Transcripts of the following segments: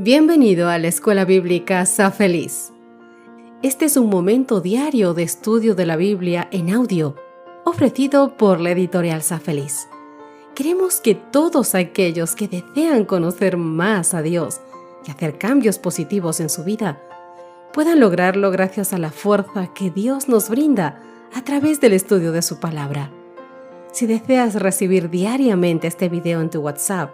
Bienvenido a la Escuela Bíblica Sa Feliz. Este es un momento diario de estudio de la Biblia en audio, ofrecido por la editorial Sa Feliz. Queremos que todos aquellos que desean conocer más a Dios y hacer cambios positivos en su vida, puedan lograrlo gracias a la fuerza que Dios nos brinda a través del estudio de su palabra. Si deseas recibir diariamente este video en tu WhatsApp,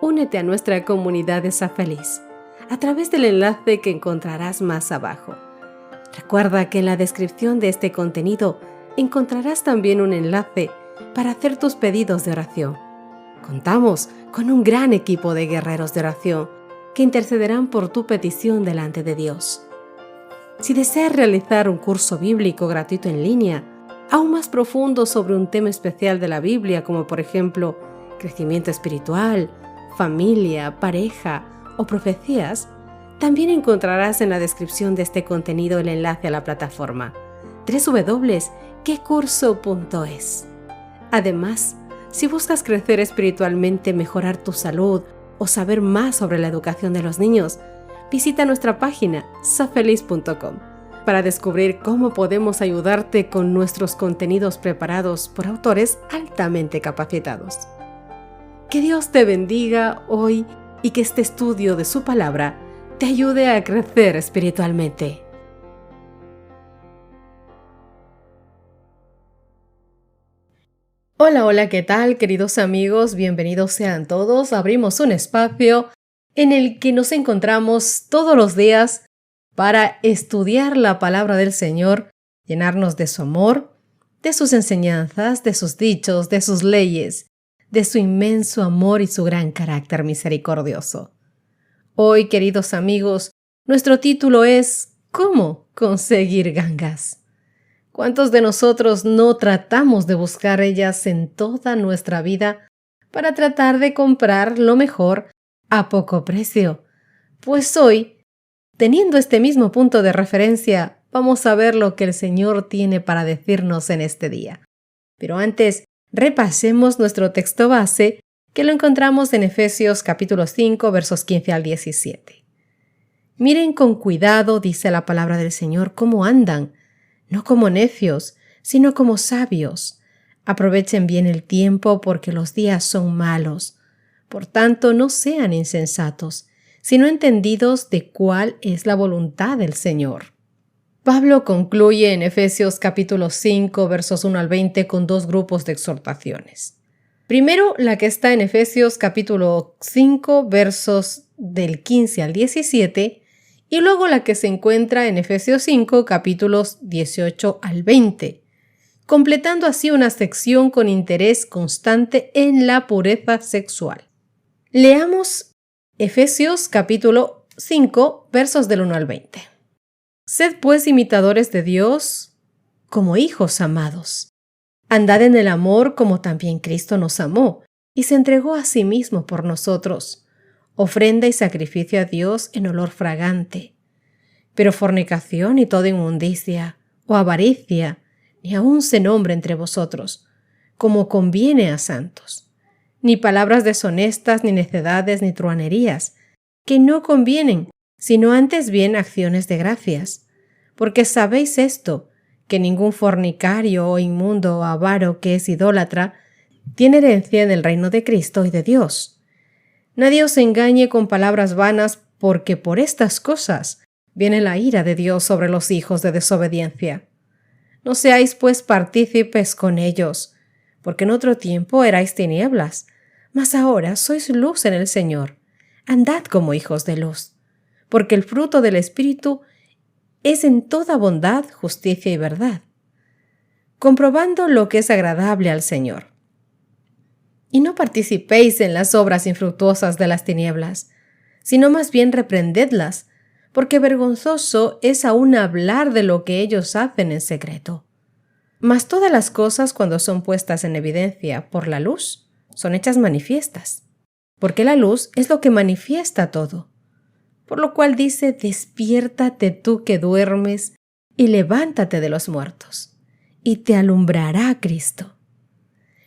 únete a nuestra comunidad de Sa Feliz a través del enlace que encontrarás más abajo. Recuerda que en la descripción de este contenido encontrarás también un enlace para hacer tus pedidos de oración. Contamos con un gran equipo de guerreros de oración que intercederán por tu petición delante de Dios. Si deseas realizar un curso bíblico gratuito en línea, aún más profundo sobre un tema especial de la Biblia, como por ejemplo crecimiento espiritual, familia, pareja o profecías, también encontrarás en la descripción de este contenido el enlace a la plataforma www.quecurso.es. Además, si buscas crecer espiritualmente, mejorar tu salud o saber más sobre la educación de los niños, visita nuestra página safeliz.com para descubrir cómo podemos ayudarte con nuestros contenidos preparados por autores altamente capacitados. Que Dios te bendiga hoy y que este estudio de su palabra te ayude a crecer espiritualmente. Hola, ¿qué tal, queridos amigos? Bienvenidos sean todos. Abrimos un espacio en el que nos encontramos todos los días para estudiar la palabra del Señor, llenarnos de su amor, de sus enseñanzas, de sus dichos, de sus leyes, de su inmenso amor y su gran carácter misericordioso. Hoy, queridos amigos, nuestro título es ¿Cómo conseguir gangas? ¿Cuántos de nosotros no tratamos de buscar ellas en toda nuestra vida para tratar de comprar lo mejor a poco precio? Pues hoy, teniendo este mismo punto de referencia, vamos a ver lo que el Señor tiene para decirnos en este día. Pero antes, repasemos nuestro texto base, que lo encontramos en Efesios capítulo 5, versos 15 al 17. Miren con cuidado, dice la palabra del Señor, cómo andan, no como necios, sino como sabios. Aprovechen bien el tiempo porque los días son malos. Por tanto, no sean insensatos, sino entendidos de cuál es la voluntad del Señor. Pablo concluye en Efesios capítulo 5, versos 1 al 20 con dos grupos de exhortaciones. Primero, la que está en Efesios capítulo 5, versos del 15 al 17, y luego la que se encuentra en Efesios 5, capítulos 18 al 20, completando así una sección con interés constante en la pureza sexual. Leamos Efesios capítulo 5, versos del 1 al 20. Sed pues imitadores de Dios como hijos amados. Andad en el amor como también Cristo nos amó y se entregó a sí mismo por nosotros, ofrenda y sacrificio a Dios en olor fragante. Pero fornicación y toda inmundicia o avaricia ni aun se nombre entre vosotros, como conviene a santos. Ni palabras deshonestas, ni necedades, ni truanerías, que no convienen, sino antes bien acciones de gracias. Porque sabéis esto, que ningún fornicario o inmundo o avaro que es idólatra tiene herencia en el reino de Cristo y de Dios. Nadie os engañe con palabras vanas, porque por estas cosas viene la ira de Dios sobre los hijos de desobediencia. No seáis pues partícipes con ellos, porque en otro tiempo erais tinieblas, mas ahora sois luz en el Señor. Andad como hijos de luz, porque el fruto del Espíritu es en toda bondad, justicia y verdad, comprobando lo que es agradable al Señor. Y no participéis en las obras infructuosas de las tinieblas, sino más bien reprendedlas, porque vergonzoso es aún hablar de lo que ellos hacen en secreto. Mas todas las cosas, cuando son puestas en evidencia por la luz, son hechas manifiestas, porque la luz es lo que manifiesta todo. Por lo cual dice, despiértate tú que duermes y levántate de los muertos, y te alumbrará Cristo.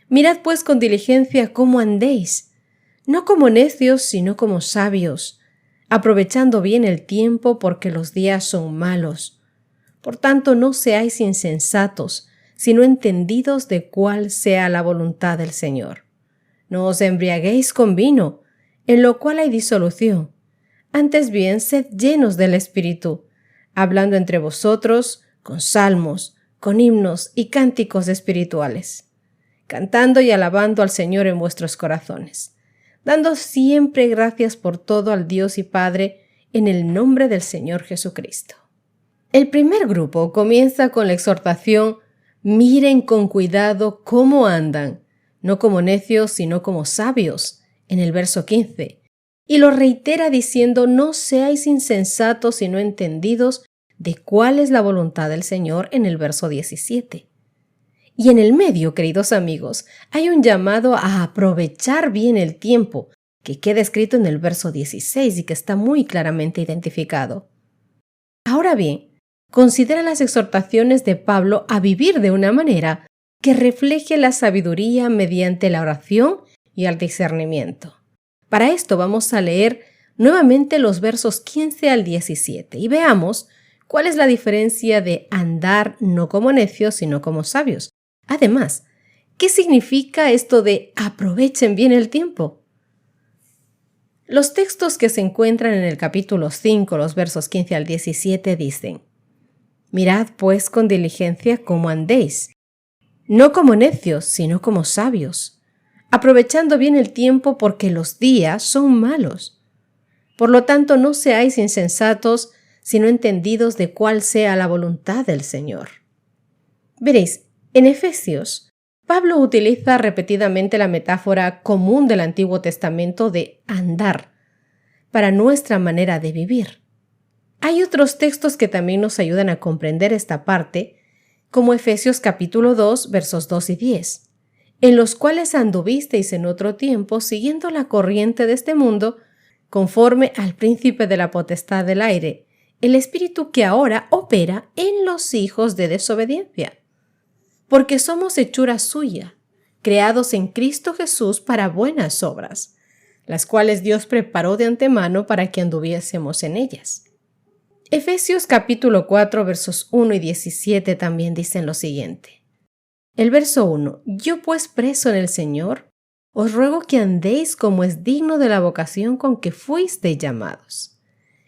Mirad pues con diligencia cómo andéis, no como necios, sino como sabios, aprovechando bien el tiempo porque los días son malos. Por tanto, no seáis insensatos, sino entendidos de cuál sea la voluntad del Señor. No os embriaguéis con vino, en lo cual hay disolución. Antes bien, sed llenos del Espíritu, hablando entre vosotros con salmos, con himnos y cánticos espirituales, cantando y alabando al Señor en vuestros corazones, dando siempre gracias por todo al Dios y Padre en el nombre del Señor Jesucristo. El primer grupo comienza con la exhortación: miren con cuidado cómo andan, no como necios, sino como sabios, en el verso 15, y lo reitera diciendo: no seáis insensatos, sino entendidos de cuál es la voluntad del Señor, en el verso 17. Y en el medio, queridos amigos, hay un llamado a aprovechar bien el tiempo, que queda escrito en el verso 16 y que está muy claramente identificado. Ahora bien, considera las exhortaciones de Pablo a vivir de una manera que refleje la sabiduría mediante la oración y el discernimiento. Para esto vamos a leer nuevamente los versos 15 al 17 y veamos cuál es la diferencia de andar no como necios, sino como sabios. Además, ¿qué significa esto de aprovechen bien el tiempo? Los textos que se encuentran en el capítulo 5, los versos 15 al 17 dicen: mirad pues con diligencia cómo andéis, no como necios, sino como sabios, aprovechando bien el tiempo porque los días son malos. Por lo tanto, no seáis insensatos, sino entendidos de cuál sea la voluntad del Señor. Veréis, en Efesios, Pablo utiliza repetidamente la metáfora común del Antiguo Testamento de andar para nuestra manera de vivir. Hay otros textos que también nos ayudan a comprender esta parte, como Efesios capítulo 2, versos 2 y 10, en los cuales anduvisteis en otro tiempo siguiendo la corriente de este mundo, conforme al príncipe de la potestad del aire, el espíritu que ahora opera en los hijos de desobediencia. Porque somos hechura suya, creados en Cristo Jesús para buenas obras, las cuales Dios preparó de antemano para que anduviésemos en ellas. Efesios capítulo 4, versos 1 y 17 también dicen lo siguiente. El verso 1: yo pues preso en el Señor, os ruego que andéis como es digno de la vocación con que fuisteis llamados.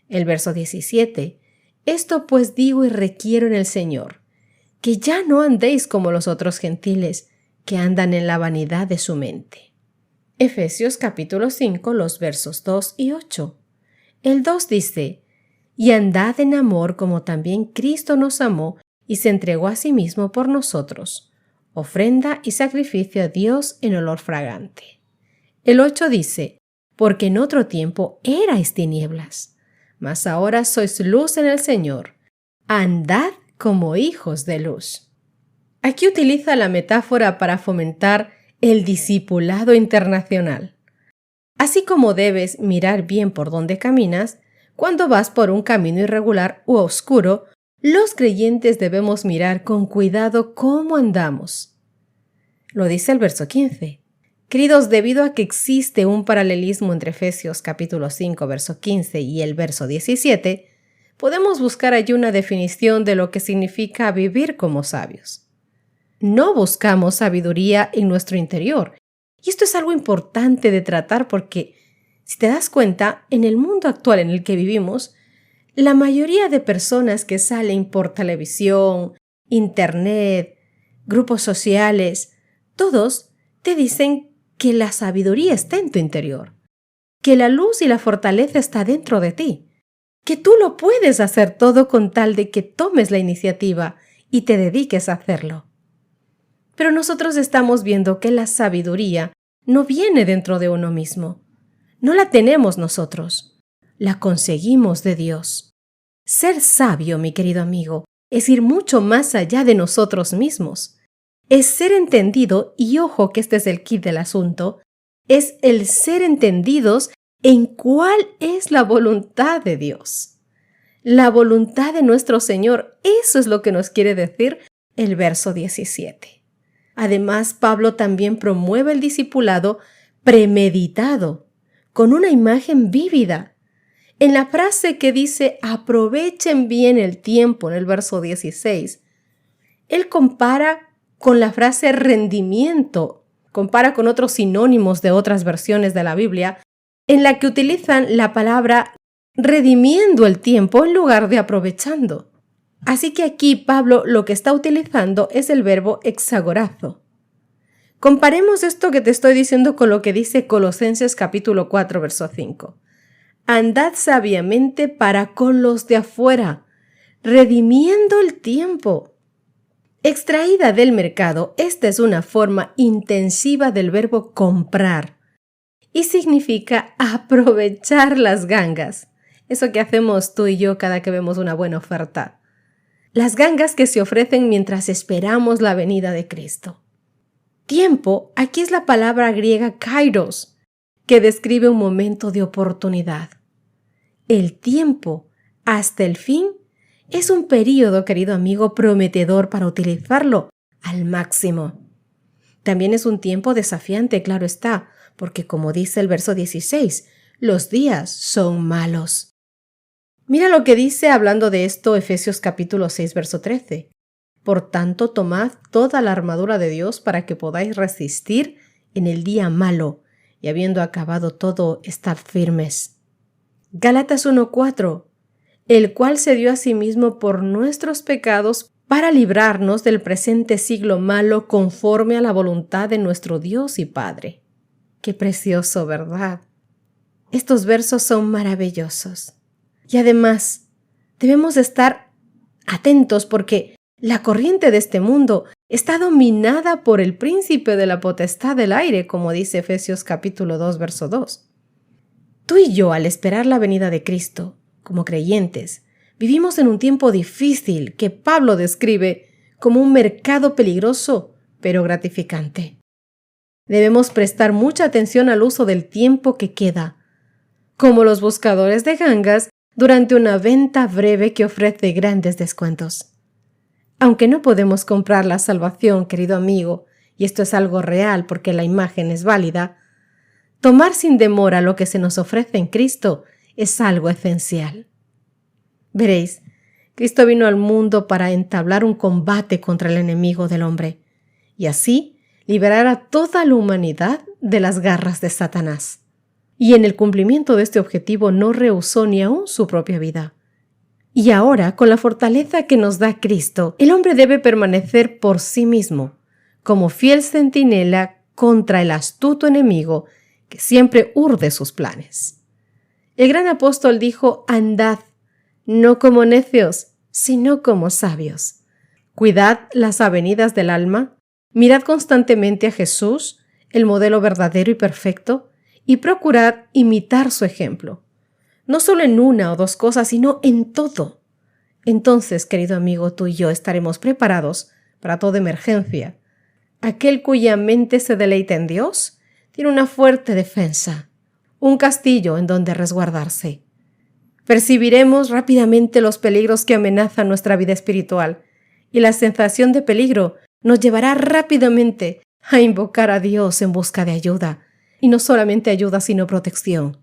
El verso 17: esto pues digo y requiero en el Señor, que ya no andéis como los otros gentiles, que andan en la vanidad de su mente. Efesios capítulo 5, los versos 2 y 8. El 2 dice: y andad en amor como también Cristo nos amó y se entregó a sí mismo por nosotros, ofrenda y sacrificio a Dios en olor fragante. El 8 dice: porque en otro tiempo erais tinieblas, mas ahora sois luz en el Señor. Andad como hijos de luz. Aquí utiliza la metáfora para fomentar el discipulado internacional. Así como debes mirar bien por dónde caminas, cuando vas por un camino irregular u oscuro, los creyentes debemos mirar con cuidado cómo andamos. Lo dice el verso 15. Queridos, debido a que existe un paralelismo entre Efesios capítulo 5, verso 15 y el verso 17, podemos buscar allí una definición de lo que significa vivir como sabios. No buscamos sabiduría en nuestro interior. Y esto es algo importante de tratar porque, si te das cuenta, en el mundo actual en el que vivimos, la mayoría de personas que salen por televisión, internet, grupos sociales, todos te dicen que la sabiduría está en tu interior, que la luz y la fortaleza está dentro de ti, que tú lo puedes hacer todo con tal de que tomes la iniciativa y te dediques a hacerlo. Pero nosotros estamos viendo que la sabiduría no viene dentro de uno mismo. No la tenemos nosotros. La conseguimos de Dios. Ser sabio, mi querido amigo, es ir mucho más allá de nosotros mismos. Es ser entendido, y ojo que este es el kit del asunto, es el ser entendidos en cuál es la voluntad de Dios. La voluntad de nuestro Señor, eso es lo que nos quiere decir el verso 17. Además, Pablo también promueve el discipulado premeditado, con una imagen vívida. En la frase que dice aprovechen bien el tiempo en el verso 16, él compara con la frase rendimiento, compara con otros sinónimos de otras versiones de la Biblia, en la que utilizan la palabra redimiendo el tiempo en lugar de aprovechando. Así que aquí Pablo lo que está utilizando es el verbo exagorazo. Comparemos esto que te estoy diciendo con lo que dice Colosenses capítulo 4, verso 5. Andad sabiamente para con los de afuera, redimiendo el tiempo. Extraída del mercado, esta es una forma intensiva del verbo comprar y significa aprovechar las gangas. Eso que hacemos tú y yo cada que vemos una buena oferta. Las gangas que se ofrecen mientras esperamos la venida de Cristo. Tiempo, aquí es la palabra griega kairos, que describe un momento de oportunidad. El tiempo, hasta el fin, es un período, querido amigo, prometedor para utilizarlo al máximo. También es un tiempo desafiante, claro está, porque como dice el verso 16, los días son malos. Mira lo que dice hablando de esto Efesios capítulo 6, verso 13. Por tanto, tomad toda la armadura de Dios para que podáis resistir en el día malo y habiendo acabado todo, estad firmes. Gálatas 1:4, el cual se dio a sí mismo por nuestros pecados para librarnos del presente siglo malo conforme a la voluntad de nuestro Dios y Padre. Qué precioso, ¿verdad? Estos versos son maravillosos. Y además, debemos estar atentos porque la corriente de este mundo está dominada por el príncipe de la potestad del aire, como dice Efesios capítulo 2, verso 2. Tú y yo, al esperar la venida de Cristo, como creyentes, vivimos en un tiempo difícil que Pablo describe como un mercado peligroso, pero gratificante. Debemos prestar mucha atención al uso del tiempo que queda, como los buscadores de gangas durante una venta breve que ofrece grandes descuentos. Aunque no podemos comprar la salvación, querido amigo, y esto es algo real porque la imagen es válida, tomar sin demora lo que se nos ofrece en Cristo es algo esencial. Veréis, Cristo vino al mundo para entablar un combate contra el enemigo del hombre y así liberar a toda la humanidad de las garras de Satanás. Y en el cumplimiento de este objetivo no rehusó ni aún su propia vida. Y ahora, con la fortaleza que nos da Cristo, el hombre debe permanecer por sí mismo, como fiel centinela contra el astuto enemigo que siempre urde sus planes. El gran apóstol dijo, andad, no como necios, sino como sabios. Cuidad las avenidas del alma, mirad constantemente a Jesús, el modelo verdadero y perfecto, y procurad imitar su ejemplo, no solo en una o dos cosas, sino en todo. Entonces, querido amigo, tú y yo estaremos preparados para toda emergencia. Aquel cuya mente se deleita en Dios tiene una fuerte defensa, un castillo en donde resguardarse. Percibiremos rápidamente los peligros que amenazan nuestra vida espiritual y la sensación de peligro nos llevará rápidamente a invocar a Dios en busca de ayuda. Y no solamente ayuda, sino protección.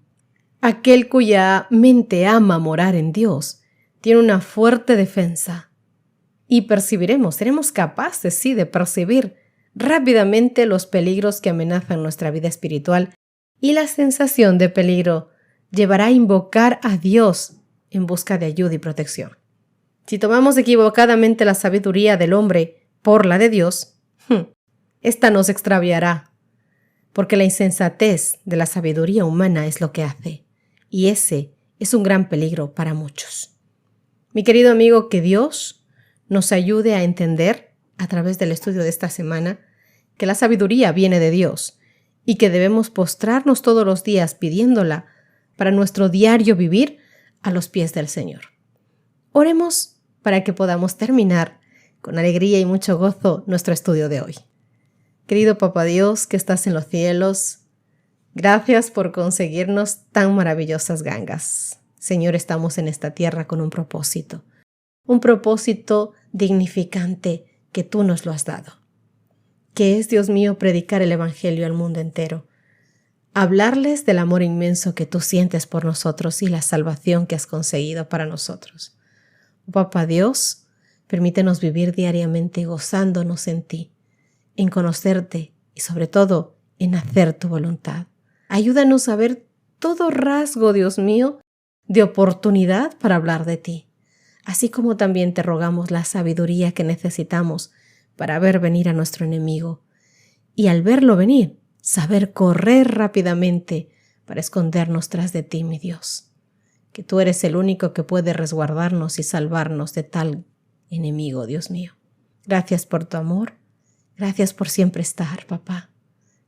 Aquel cuya mente ama morar en Dios tiene una fuerte defensa. Y seremos capaces, sí, de percibir rápidamente los peligros que amenazan nuestra vida espiritual y la sensación de peligro llevará a invocar a Dios en busca de ayuda y protección. Si tomamos equivocadamente la sabiduría del hombre por la de Dios, esta nos extraviará. Porque la insensatez de la sabiduría humana es lo que hace, y ese es un gran peligro para muchos. Mi querido amigo, que Dios nos ayude a entender, a través del estudio de esta semana, que la sabiduría viene de Dios y que debemos postrarnos todos los días pidiéndola para nuestro diario vivir a los pies del Señor. Oremos para que podamos terminar con alegría y mucho gozo nuestro estudio de hoy. Querido Papá Dios que estás en los cielos, gracias por conseguirnos tan maravillosas gangas. Señor, estamos en esta tierra con un propósito dignificante que tú nos lo has dado, que es, Dios mío, predicar el Evangelio al mundo entero. hablarles del amor inmenso que tú sientes por nosotros y la salvación que has conseguido para nosotros. Oh, Papá Dios, permítenos vivir diariamente gozándonos en ti, en conocerte y sobre todo en hacer tu voluntad. Ayúdanos a ver todo rasgo, Dios mío, de oportunidad para hablar de ti, así como también te rogamos la sabiduría que necesitamos para ver venir a nuestro enemigo y al verlo venir, saber correr rápidamente para escondernos tras de ti, mi Dios, que tú eres el único que puede resguardarnos y salvarnos de tal enemigo, Dios mío. Gracias por tu amor, gracias por siempre estar, papá.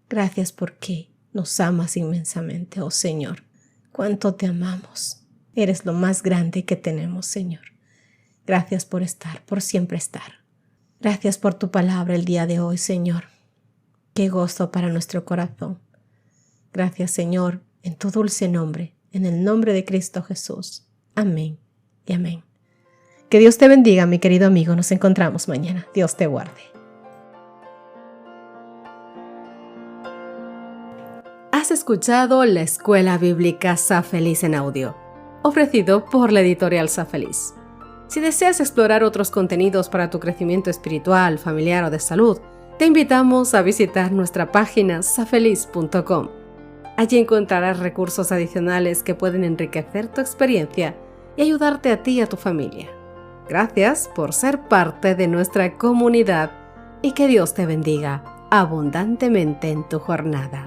Gracias porque nos amas inmensamente, oh Señor. Cuánto te amamos. Eres lo más grande que tenemos, Señor. Gracias por estar, por siempre estar. Gracias por tu palabra el día de hoy, Señor. Qué gozo para nuestro corazón. Gracias, Señor, en tu dulce nombre, en el nombre de Cristo Jesús. Amén y amén. Que Dios te bendiga, mi querido amigo. Nos encontramos mañana. Dios te guarde. Has escuchado la Escuela Bíblica Sa Feliz en audio, ofrecido por la editorial Sa Feliz. Si deseas explorar otros contenidos para tu crecimiento espiritual, familiar o de salud, te invitamos a visitar nuestra página safeliz.com. Allí encontrarás recursos adicionales que pueden enriquecer tu experiencia y ayudarte a ti y a tu familia. Gracias por ser parte de nuestra comunidad y que Dios te bendiga abundantemente en tu jornada.